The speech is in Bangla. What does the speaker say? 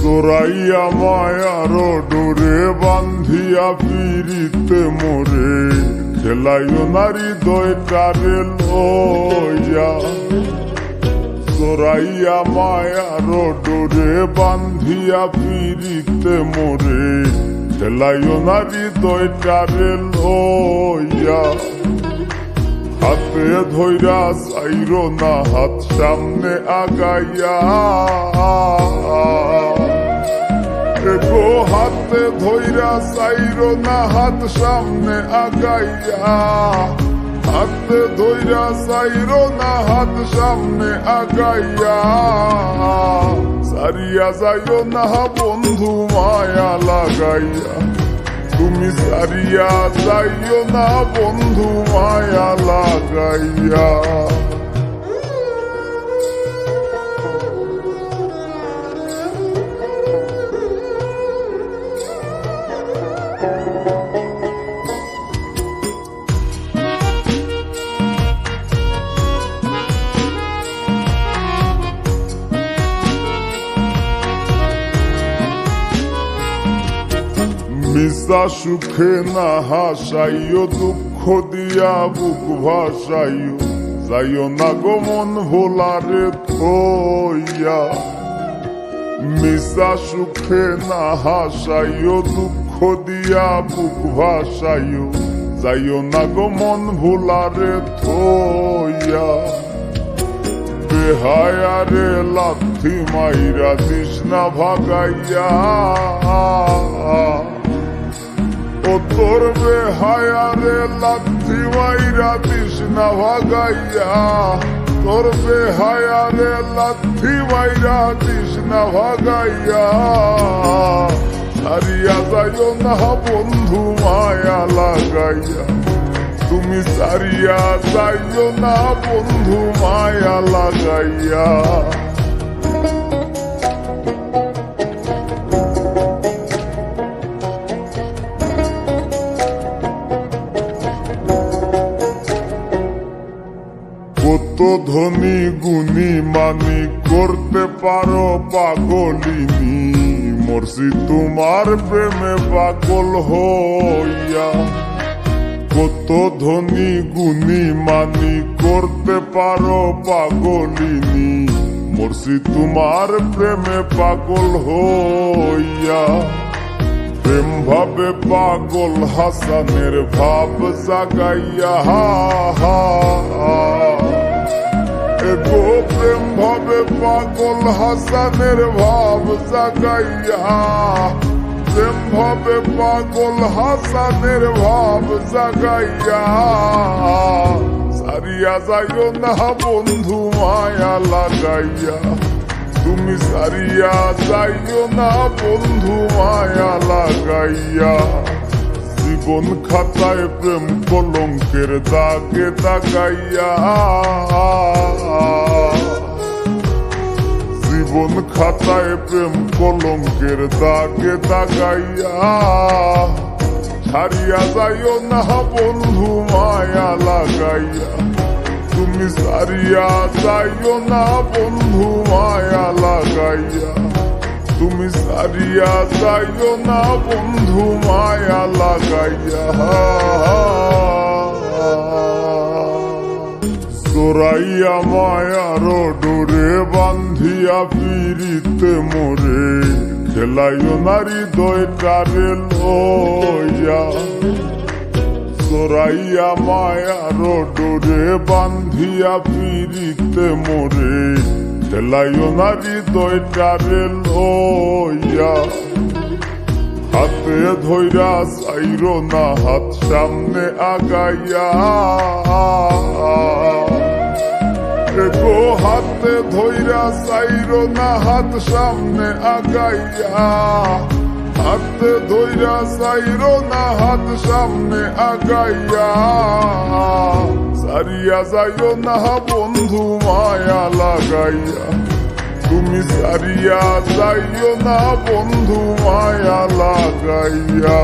জোড়াইয়া মায়ার ডোরে বান্ধিয়া পিরিতে মোরে খেলাইও নারী দয়টারে লইয়া। জোড়াইয়া মায়ার ডোরে বান্ধিয়া পিরিতে মোরে খেলাইও নারী দয়টারে লইয়া। হাতে ধইরা চাইরো না হাত সামনে আগাইয়া, গো হাতে ধইরা চাইরো না হাত সামনে আগাইয়া। হাতে ধইরা চাইরো না হাত সামনে আগাইয়া। সারিয়া যাইও না বন্ধু মায়া লাগাইয়া। তুমি সারিয়া যাইও না বন্ধু মায়া লাগাইয়া। মিশা সুখে না হাসাইও, দুঃখ দিয়া বুক ভাসাইও। যাইও না গো মন ভোলারে থইয়া। মিশা সুখে না হাসাইও, দুঃখ দিয়া বুক ভাসাইও। যাইও না গো মন ভোলারে থইয়া। বেহায়ারে লাথি মাইরা দিস না ভাগাইয়া। ও তোর বেহায়ারে লাথি মাইরা দিস না ভাগাইয়া। তোর বেহায়ারে লাথি মাইরা দিস না ভাগাইয়া। সারিয়া যাইও না বন্ধু মায়া লাগাইয়া। তুমি সারিয়া যাইও না বন্ধু মায়া লাগাইয়া। কত ধনী গুণী মানি করতে পারো পাগলিনী। মরছি তোমার প্রেমে পাগল হইয়া। কত ধনী গুণী মানি করতে পারো পাগলিনী। মরছি তোমার প্রেমে পাগল হইয়া। প্রেম ভাবে পাগল হাসানের ভাব জাগাইয়া। গো প্রেম ভাবে পাগল হাসানের ভাব জাগাইয়া। প্রেম ভাবে পাগল হাসানের ভাব জাগাইয়া। সারিয়া যাইও না বন্ধু মায়া লাগাইয়া। তুমি সারিয়া যাইও না বন্ধু মায়া লাগাইয়া। জীবন খাতায় প্রেম কলঙ্কের দাগে দাগাইয়া। জীবন খাতায় প্রেম কলঙ্কের দাগে দাগাইয়া। ছাড়িয়া যাইও না বন্ধু মায়া লাগাইয়া। তুমি সারিয়া যাইও না বন্ধু মায়া লাগাইয়া। তুমি সারিয়া যাইও না বন্ধু মায়া লাগাইয়া। জোড়াইয়া মায়ার ডোরে বান্ধিয়া পিরিতে মোরে খেলাইও নারী দয়টারে লইয়া। জোড়াইয়া মায়ার ডোরে বান্ধিয়া পিরিতে মোরে খেলাইও নারী দয়টারে লইয়া। হাতে ধইরা চাইরো না হাত সামনে আগাইয়া। গো হাতে ধইরা চাইরো না হাত সামনে আগাইয়া। হাতে ধইরা চাইরো না হাত সামনে আগাইয়া। সারিয়া যাইও না বন্ধু মায়া লাগাইয়া। তুমি সারিয়া যাইও না বন্ধু মায়া লাগাইয়া।